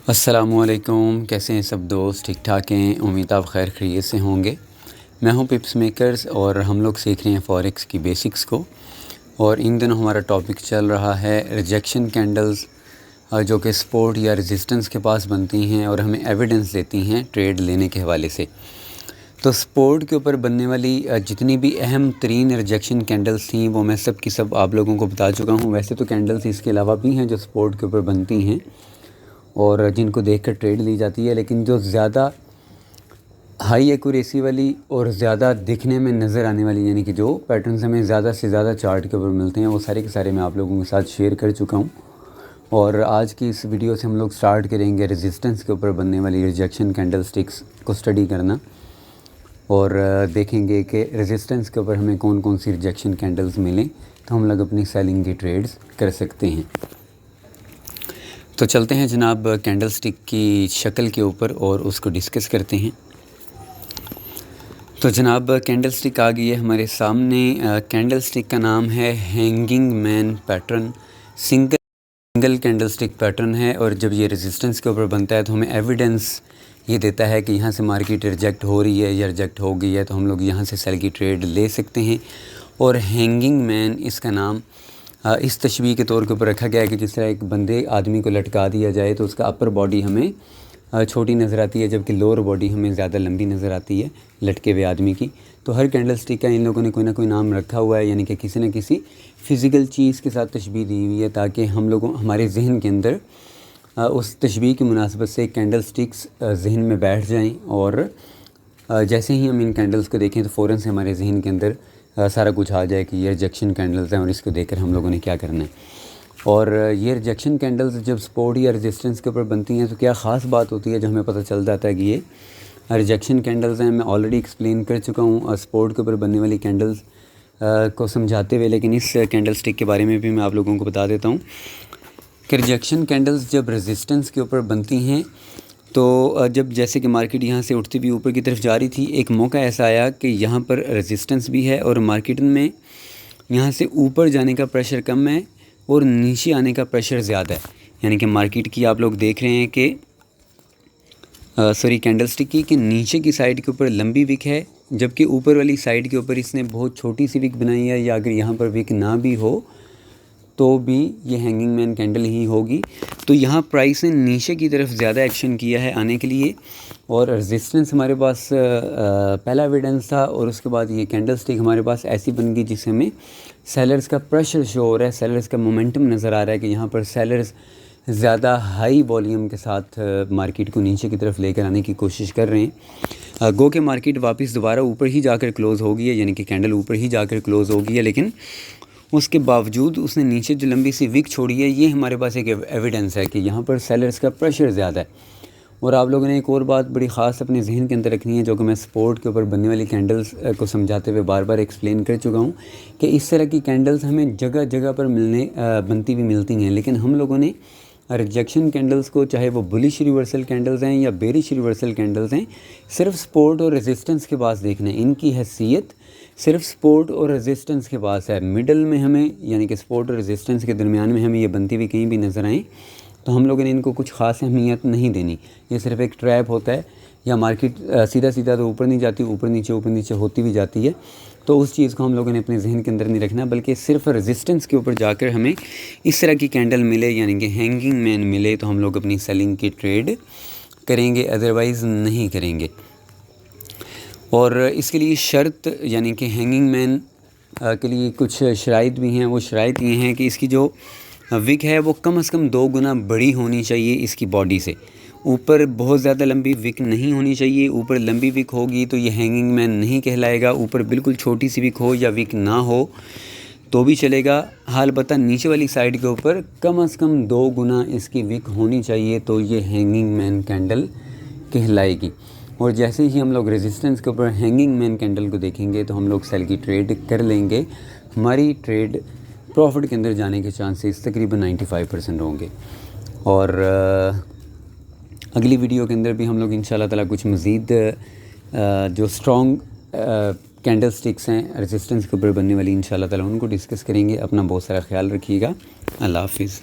السلام علیکم، کیسے ہیں سب دوست؟ ٹھیک ٹھاک ہیں؟ امید آپ خیر خیریت سے ہوں گے۔ میں ہوں پپس میکرز اور ہم لوگ سیکھ رہے ہیں فوریکس کی بیسکس کو، اور ان دنوں ہمارا ٹاپک چل رہا ہے ریجیکشن کینڈلز، جو کہ سپورٹ یا ریزسٹنس کے پاس بنتی ہیں اور ہمیں ایویڈنس دیتی ہیں ٹریڈ لینے کے حوالے سے۔ تو سپورٹ کے اوپر بننے والی جتنی بھی اہم ترین ریجیکشن کینڈلز تھیں وہ میں سب کی سب آپ لوگوں کو بتا چکا ہوں۔ ویسے تو کینڈلز اس کے علاوہ بھی ہیں جو سپورٹ کے اوپر بنتی ہیں اور جن کو دیکھ کر ٹریڈ لی جاتی ہے، لیکن جو زیادہ ہائی ایکوریسی والی اور زیادہ دکھنے میں نظر آنے والی، یعنی کہ جو پیٹرنز ہمیں زیادہ سے زیادہ چارٹ کے اوپر ملتے ہیں، وہ سارے کے سارے میں آپ لوگوں کے ساتھ شیئر کر چکا ہوں۔ اور آج کی اس ویڈیو سے ہم لوگ سٹارٹ کریں گے ریزسٹنس کے اوپر بننے والی ریجیکشن کینڈل سٹکس کو اسٹڈی کرنا، اور دیکھیں گے کہ ریزسٹنس کے اوپر ہمیں کون کون سی ریجیکشن کینڈلز ملیں تو ہم لوگ اپنی سیلنگ کی ٹریڈز کر سکتے ہیں۔ تو چلتے ہیں جناب کینڈل سٹک کی شکل کے اوپر اور اس کو ڈسکس کرتے ہیں۔ تو جناب کینڈل سٹک آ گئی ہے ہمارے سامنے۔ کینڈل سٹک کا نام ہے hanging man pattern, single candle stick pattern ہے، اور جب یہ ریزسٹنس کے اوپر بنتا ہے تو ہمیں ایویڈنس یہ دیتا ہے کہ یہاں سے مارکیٹ ریجیکٹ ہو رہی ہے یا ریجیکٹ ہو گئی ہے، تو ہم لوگ یہاں سے سیل کی ٹریڈ لے سکتے ہیں۔ اور ہینگنگ مین اس کا نام اس تشبیہ کے طور کے اوپر رکھا گیا ہے کہ جس طرح ایک آدمی کو لٹکا دیا جائے تو اس کا اپر باڈی ہمیں چھوٹی نظر آتی ہے، جبکہ لوور باڈی ہمیں زیادہ لمبی نظر آتی ہے لٹکے ہوئے آدمی کی۔ تو ہر کینڈل سٹک کا ان لوگوں نے کوئی نہ کوئی نام رکھا ہوا ہے، یعنی کہ کسی نہ کسی فزیکل چیز کے ساتھ تشبیہ دی ہوئی ہے تاکہ ہمارے ذہن کے اندر اس تشبیہ کی مناسبت سے کینڈل سٹکس ذہن میں بیٹھ جائیں، اور جیسے ہی ہم ان کینڈلز کو دیکھیں تو فوراً سے ہمارے ذہن کے اندر سارا کچھ آ جائے کہ یہ ریجیکشن کینڈلز ہیں اور اس کو دیکھ کر ہم لوگوں نے کیا کرنا ہے۔ اور یہ ریجیکشن کینڈلز جب سپورٹ یا ریزسٹنس کے اوپر بنتی ہیں تو کیا خاص بات ہوتی ہے جو ہمیں پتہ چل جاتا ہے کہ یہ ریجیکشن کینڈلز ہیں۔ میں آلریڈی ایکسپلین کر چکا ہوں سپورٹ کے اوپر بننے والی کینڈلز کو سمجھاتے ہوئے، لیکن اس کینڈل سٹک کے بارے میں بھی میں آپ لوگوں کو بتا دیتا ہوں کہ ریجیکشن کینڈلز جب ریزسٹنس کے اوپر بنتی ہیں تو جب جیسے کہ مارکیٹ یہاں سے اٹھتی ہوئی اوپر کی طرف جا رہی تھی، ایک موقع ایسا آیا کہ یہاں پر ریزسٹنس بھی ہے اور مارکیٹ میں یہاں سے اوپر جانے کا پریشر کم ہے اور نیچے آنے کا پریشر زیادہ ہے، یعنی کہ مارکیٹ کی آپ لوگ دیکھ رہے ہیں کہ کینڈل سٹک کی کہ نیچے کی سائڈ کے اوپر لمبی وک ہے، جبکہ اوپر والی سائڈ کے اوپر اس نے بہت چھوٹی سی وک بنائی ہے، یا اگر یہاں پر وک نہ بھی ہو تو بھی یہ ہینگنگ مین کینڈل ہی ہوگی۔ تو یہاں پرائس نے نیچے کی طرف زیادہ ایکشن کیا ہے آنے کے لیے، اور ریزسٹنس ہمارے پاس پہلا ایویڈنس تھا، اور اس کے بعد یہ کینڈل سٹک ہمارے پاس ایسی بن گئی جس میں سیلرز کا پریشر شو ہو رہا ہے، سیلرز کا مومنٹم نظر آ رہا ہے کہ یہاں پر سیلرز زیادہ ہائی والیوم کے ساتھ مارکیٹ کو نیچے کی طرف لے کر آنے کی کوشش کر رہے ہیں۔ گو کہ مارکیٹ واپس دوبارہ اوپر ہی جا کر کلوز ہو گئی ہے، یعنی کہ کینڈل اوپر ہی جا کر کلوز ہو گئی ہے، لیکن اس کے باوجود اس نے نیچے جو لمبی سی وک چھوڑی ہے، یہ ہمارے پاس ایک ایویڈنس ہے کہ یہاں پر سیلرز کا پریشر زیادہ ہے۔ اور آپ لوگوں نے ایک اور بات بڑی خاص اپنے ذہن کے اندر رکھنی ہے، جو کہ میں سپورٹ کے اوپر بننے والی کینڈلز کو سمجھاتے ہوئے بار بار ایکسپلین کر چکا ہوں کہ اس طرح کی کینڈلز ہمیں جگہ جگہ پر بنتی بھی ملتی ہیں، لیکن ہم لوگوں نے ریجیکشن کینڈلز کو، چاہے وہ بلش ریورسل کینڈلز ہیں یا بیرش ریورسل کینڈلز ہیں، صرف سپورٹ اور ریزسٹنس کے پاس دیکھنا ہے۔ ان کی حیثیت صرف سپورٹ اور ریزسٹنس کے پاس ہے، مڈل میں ہمیں، یعنی کہ سپورٹ اور ریزسٹنس کے درمیان میں ہمیں یہ بنتی ہوئی کہیں بھی نظر آئیں تو ہم لوگوں نے ان کو کچھ خاص اہمیت نہیں دینی، یہ صرف ایک ٹریپ ہوتا ہے، یا مارکیٹ سیدھا سیدھا تو اوپر نہیں جاتی، اوپر نیچے ہوتی بھی جاتی ہے، تو اس چیز کو ہم لوگوں نے اپنے ذہن کے اندر نہیں رکھنا، بلکہ صرف ریزسٹنس کے اوپر جا کر ہمیں اس طرح کی کینڈل ملے، یعنی کہ ہینگنگ مین ملے، تو ہم لوگ اپنی سیلنگ کی ٹریڈ کریں گے، ادروائز نہیں کریں گے۔ اور اس کے لیے شرط، یعنی کہ ہینگنگ مین کے لیے کچھ شرائط بھی ہیں۔ وہ شرائط یہ ہیں کہ اس کی جو وک ہے وہ کم از کم 2 گنا بڑی ہونی چاہیے اس کی باڈی سے، اوپر بہت زیادہ لمبی وک نہیں ہونی چاہیے، اوپر لمبی وک ہوگی تو یہ ہینگنگ مین نہیں کہلائے گا، اوپر بالکل چھوٹی سی وک ہو یا وک نہ ہو تو بھی چلے گا، البتہ نیچے والی سائڈ کے اوپر کم از کم 2 گنا اس کی وک ہونی چاہیے تو یہ ہینگنگ مین کینڈل کہلائے گی۔ اور جیسے ہی ہم لوگ ریزسٹنس کے اوپر ہینگنگ مین کینڈل کو دیکھیں گے تو ہم لوگ سیل کی ٹریڈ کر لیں گے، ہماری ٹریڈ پروفٹ کے اندر جانے کے چانسز تقریباً 95% ہوں گے۔ اور اگلی ویڈیو کے اندر بھی ہم لوگ انشاءاللہ تعالیٰ کچھ مزید جو سٹرونگ کینڈل سٹکس ہیں ریزسٹنس کے اوپر بننے والی، انشاءاللہ تعالیٰ ان کو ڈسکس کریں گے۔ اپنا بہت سارا خیال رکھیے گا۔ اللہ حافظ۔